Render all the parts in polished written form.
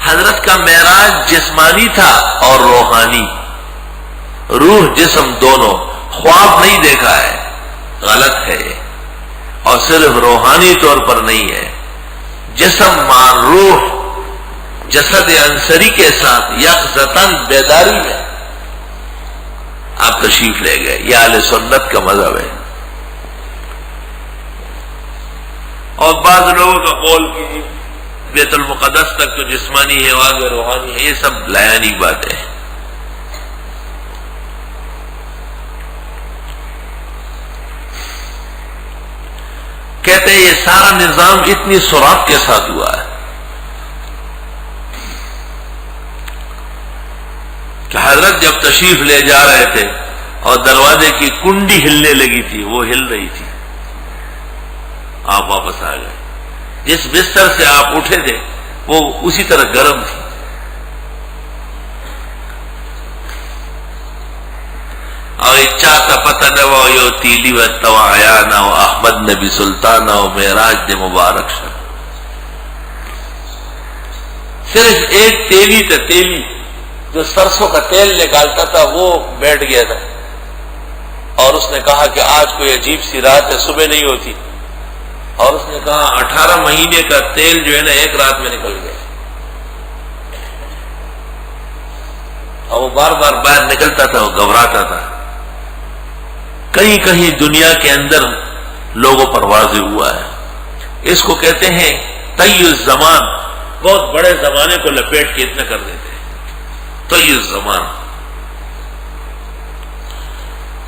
حضرت کا معراج جسمانی تھا اور روحانی، روح جسم دونوں، خواب نہیں دیکھا ہے، غلط ہے، اور صرف روحانی طور پر نہیں ہے، جسم مع روح، جسد انصری کے ساتھ یقظتاً بیداری میں آپ تشریف لے گئے۔ یہ اہل سنت کا مذہب ہے۔ اور بعض لوگوں کا قول کہ بیت المقدس تک تو جسمانی ہے، آگے روحانی ہے، یہ سب لایانی باتیں ہیں۔ کہتے ہیں یہ سارا نظام اتنی سرعت کے ساتھ ہوا ہے کہ حضرت جب تشریف لے جا رہے تھے اور دروازے کی کنڈی ہلنے لگی تھی، وہ ہل رہی تھی، آپ واپس آ گئے۔ جس بستر سے آپ اٹھے تھے وہ اسی طرح گرم تھی۔ اور چاہتا پتہ نہ وہ یو تیلی و توایا نہ ہو احمد نبی سلطان ہو معراج دے مبارک شاہ۔ صرف ایک تیلی تھا، تیلی جو سرسوں کا تیل نکالتا تھا، وہ بیٹھ گیا تھا، اور اس نے کہا کہ آج کوئی عجیب سی رات ہے، صبح نہیں ہوتی، اور اس نے کہا 18 مہینے کا تیل جو ہے نا ایک رات میں نکل گیا، اور وہ بار بار باہر نکلتا تھا، وہ گھبراتا تھا۔ کہیں کہیں دنیا کے اندر لوگوں پر واضح ہوا ہے، اس کو کہتے ہیں طی الزمان، بہت بڑے زمانے کو لپیٹ کے اتنا کر دیتے ہیں، طی الزمان۔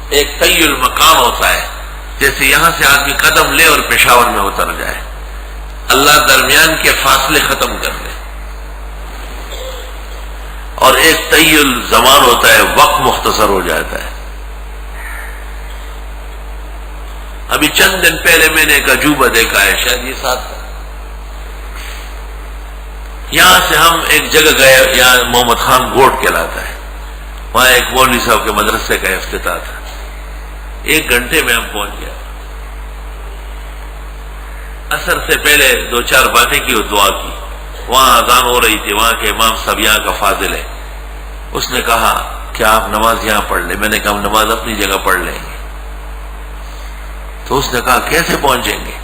ایک طی المکان ہوتا ہے، جیسے یہاں سے آدمی قدم لے اور پشاور میں اتر جائے، اللہ درمیان کے فاصلے ختم کر دے۔ اور ایک طی الزمان ہوتا ہے، وقت مختصر ہو جاتا ہے۔ ابھی چند دن پہلے میں نے ایک عجوبہ دیکھا ہے، شاید یہ ساتھ تھا، یہاں سے ہم ایک جگہ گئے، یہاں محمد خان گوٹ کہلاتا ہے، وہاں ایک مولوی صاحب کے مدرسے کا افتتاح تھا، 1 گھنٹے میں ہم پہنچ گئے۔ عصر سے پہلے 2-4 باتیں کی اور دعا کی، وہاں اذان ہو رہی تھی، وہاں کے امام صاحب یہاں کا فاضل ہے، اس نے کہا کہ آپ نماز یہاں پڑھ لیں، میں نے کہا ہم نماز اپنی جگہ پڑھ لیں گے۔ تو اس نے کہا کیسے پہنچیں گے؟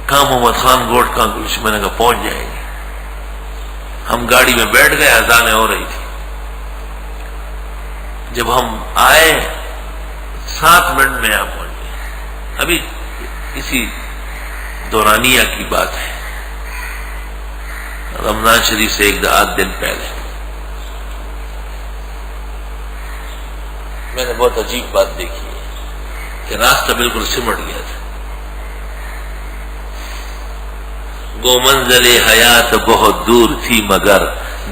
کہاں محمد خان گوٹ کا کچھ، میں نے کہا پہنچ جائیں گے۔ ہم گاڑی میں بیٹھ گئے، اذانیں ہو رہی تھی، جب ہم آئے 7 منٹ میں یہاں پہنچ گئے۔ ابھی اسی دورانیہ کی بات ہے، رمضان شریف سے 1-8 دن پہلے۔ میں نے بہت عجیب بات دیکھی ہے کہ راستہ بالکل سمٹ گیا تھا، گو منزل حیات بہت دور تھی مگر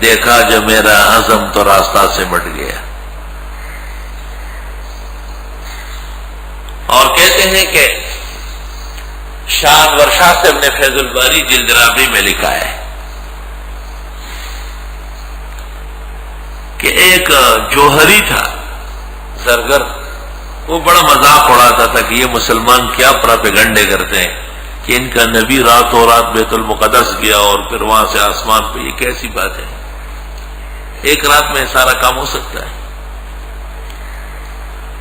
دیکھا جو میرا عزم تو راستہ سمٹ گیا۔ اور کہتے ہیں کہ شاہ انور شاہ صاحب نے فیض الباری جلد رابعی میں لکھا ہے کہ ایک جوہری تھا زرگر، وہ بڑا مذاق اڑاتا تھا کہ یہ مسلمان کیا پراپیگنڈے کرتے ہیں کہ ان کا نبی راتوں رات بیت المقدس گیا اور پھر وہاں سے آسمان پہ، یہ کیسی بات ہے؟ ایک رات میں سارا کام ہو سکتا ہے؟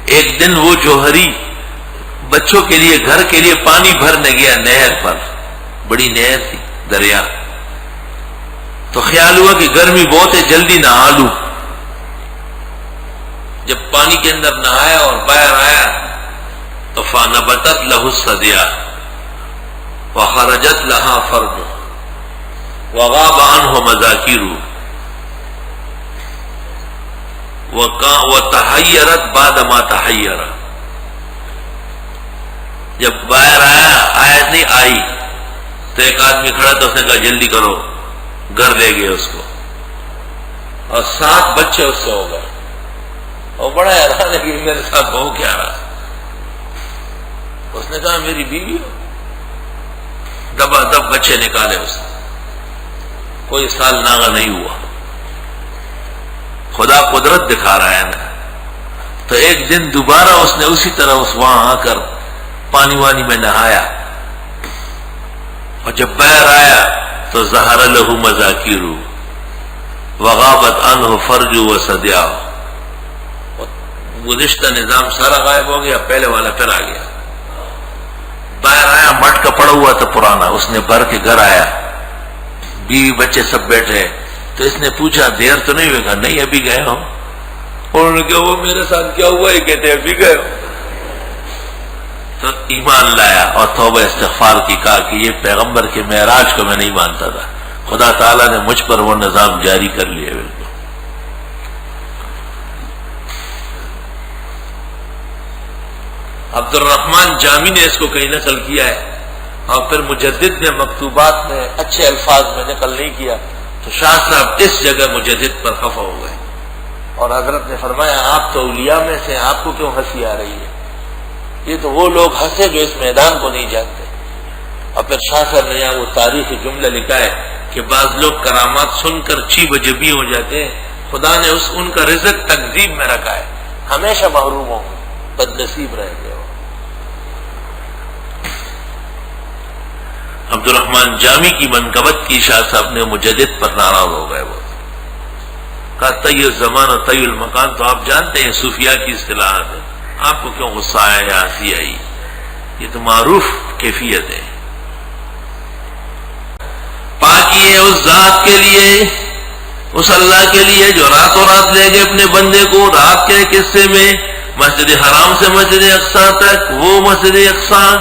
ایک دن وہ جوہری بچوں کے لیے گھر کے لیے پانی بھرنے گیا نہر پر، بڑی نہر تھی، دریا، تو خیال ہوا کہ گرمی بہت ہے، جلدی نہا لوں۔ جب پانی کے اندر نہایا اور باہر آیا تو فَنَبَتَتْ لَهُ الصَّدْيَا وَخَرَجَتْ لَهَا فَرْجٌ وَغَابَ عَنْهُ مَذَاكِرُ وَتَحَيَّرَتْ بَعْدَ مَا تَحَيَّرَ۔ جب باہر آیا نہیں آئی تو ایک آدمی کھڑا تھا، اس نے کہا جلدی کرو، گھر لے گئے اس کو، اور 7 بچے اس سے ہو گئے۔ اور بڑا حیران ہے کہ میرے ساتھ بہو کیا رہا؟ اس نے کہا میری بیوی ہو۔ دبا دب بچے نکالے اس نے، کوئی سال ناغہ نہیں ہوا۔ خدا قدرت دکھا رہا ہے نا۔ تو ایک دن دوبارہ اس نے اسی طرح وہاں آ کر پانی وانی میں نہایا، اور جب باہر آیا تو ظہر لہ مذاکر، وغابت عنہ فرج و صدیا، گزشتہ نظام سارا غائب ہو گیا، پہلے والا پھر آ گیا. باہر آیا، مٹکا پڑا ہوا تھا پرانا، اس نے بھر کے گھر آیا، بیوی بچے سب بیٹھے. تو اس نے پوچھا دیر تو نہیں ہوئے گا؟ نہیں ابھی گئے ہو. انہوں نے کہا وہ میرے ساتھ کیا ہوا؟ یہ کہتے ابھی گئے ہو. تو ایمان لایا اور توبہ استغفار کی، کہا کہ یہ پیغمبر کے معراج کو میں نہیں مانتا تھا، خدا تعالیٰ نے مجھ پر وہ نظام جاری کر لیا. بالکل عبد الرحمن جامی نے اس کو کہیں نقل کیا ہے، اور پھر مجدد نے مکتوبات میں اچھے الفاظ میں نقل نہیں کیا. تو شاہ صاحب اس جگہ مجدد پر خفا ہو گئے، اور حضرت نے فرمایا آپ تو اولیاء میں سے، آپ کو کیوں ہنسی آ رہی ہے؟ یہ تو وہ لوگ ہنسے جو اس میدان کو نہیں جانتے. اور پھر شاہ صاحب نے یہاں وہ تاریخی جملہ لکھا ہے کہ بعض لوگ کرامات سن کر چیب و جبی ہو جاتے ہیں، خدا نے ان کا رزق تکذیب میں رکھا ہے، ہمیشہ محروم ہوں، بد نصیب رہ گئے ہو. عبد الرحمن جامی کی منقبت کی شاہ صاحب نے مجدد پر ناراض ہو گئے. وہ کہا طی الزمان و طی المکان تو آپ جانتے ہیں صوفیاء کی اصطلاحات ہے، آپ کو کیوں غصہ آیا یا ہنسی آئی؟ یہ تو معروف کیفیت ہے. پاکی ہے اس ذات کے لیے، اس اللہ کے لیے جو راتوں رات لے گئے اپنے بندے کو رات کے ایک حصے میں مسجد حرام سے مسجد اقصیٰ تک. وہ مسجد اقصیٰ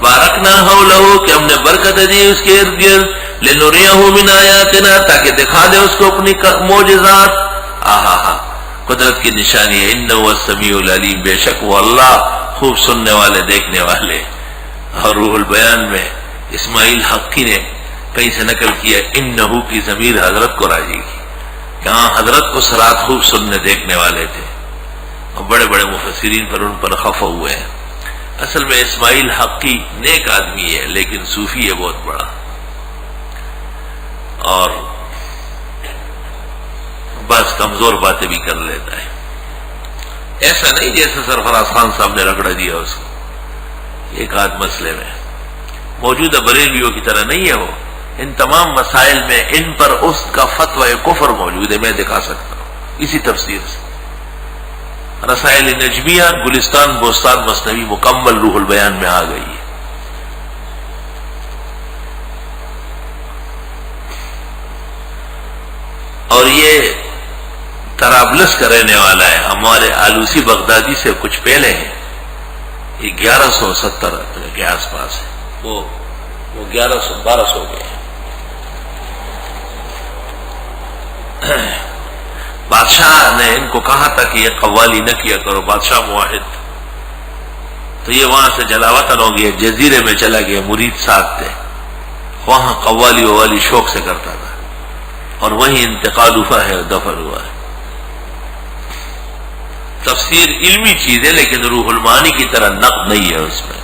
بارکنا حولہ کہ ہم نے برکت دی اس کے ارد گرد، لنریہ من آیاتنا تاکہ دکھا دے اس کو اپنی معجزات. قدرت کی نشانی ہے. انہ هو السمیع العلیم، بے شک وہ اللہ خوب سننے والے دیکھنے والے. اور روح البیان میں اسماعیل حقی نے کہیں سے نقل کیا انہو کی ضمیر حضرت کو راجی کی کہ ہاں حضرت اس رات خوب سننے دیکھنے والے تھے. اور بڑے بڑے مفسرین پر ان پر خفا ہوئے ہیں. اصل میں اسماعیل حقی نیک آدمی ہے لیکن صوفی ہے بہت بڑا، اور بس کمزور باتیں بھی کر لیتا ہے. ایسا نہیں جیسے سرفراز خان صاحب نے رگڑا دیا اس کو ایک آدھ مسئلے میں. موجودہ بریلویوں کی طرح نہیں ہے وہ. ان تمام مسائل میں ان پر اس کا فتوی کفر موجود ہے، میں دکھا سکتا ہوں اسی تفسیر سے. رسائل نجمیہ گلستان بوستان مثنوی مکمل روح البیان میں آ گئی ہے. اور یہ طرابلس کا رہنے والا ہے، ہمارے آلوسی بغدادی سے کچھ پہلے ہیں. یہ 1170 کے آس پاس ہے. وہ 1200 ہو گئے ہیں. بادشاہ نے ان کو کہا تھا کہ یہ قوالی نہ کیا کرو، بادشاہ موحد. تو یہ وہاں سے جلاوطن ہو گیا، جزیرے میں چلا گیا، مرید ساتھ تھے، وہاں قوالی ووالی شوق سے کرتا تھا، اور وہیں انتقال ہوا ہے اور دفن ہوا ہے. تفسیر علمی چیز ہے لیکن روح المعانی کی طرح نقد نہیں ہے اس میں.